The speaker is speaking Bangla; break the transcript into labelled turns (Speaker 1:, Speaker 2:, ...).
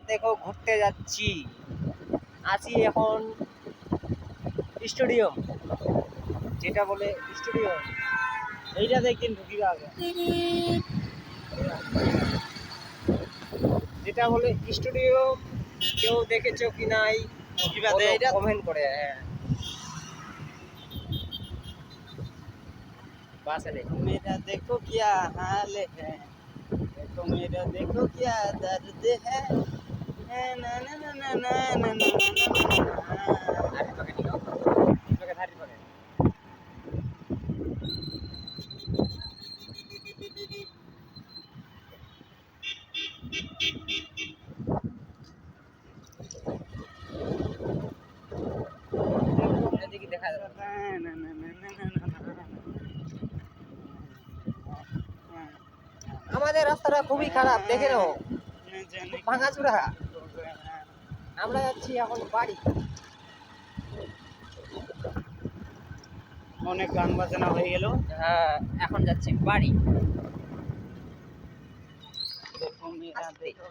Speaker 1: দেখো ঘুরতে যাচ্ছি, আছি এখন স্টেডিয়াম, যেটা বলে স্টেডিয়াম, এইটা দেখদিন ঢুকি আগে, যেটা বলে স্টেডিয়াম। কেউ দেখেছো কি নাই কমেন্ট করে। হ্যাঁ बात है।
Speaker 2: मेरा देखो क्या हाल है, देखो मेरा देखो क्या दर्द है, ना ना ना ना ना ना ना
Speaker 1: धारी पकड़ निकाल, इसमें का धारी पकड़। देखिए देखा আমাদের রাস্তাটা খুবই খারাপ, দেখে নাও ভাঙাচুরা। আমরা যাচ্ছি এখন বাড়ি।
Speaker 2: অনেক গান বাজনা হয়ে গেল।
Speaker 1: হ্যাঁ এখন যাচ্ছি বাড়ি।
Speaker 2: দেখো মেরা দেখো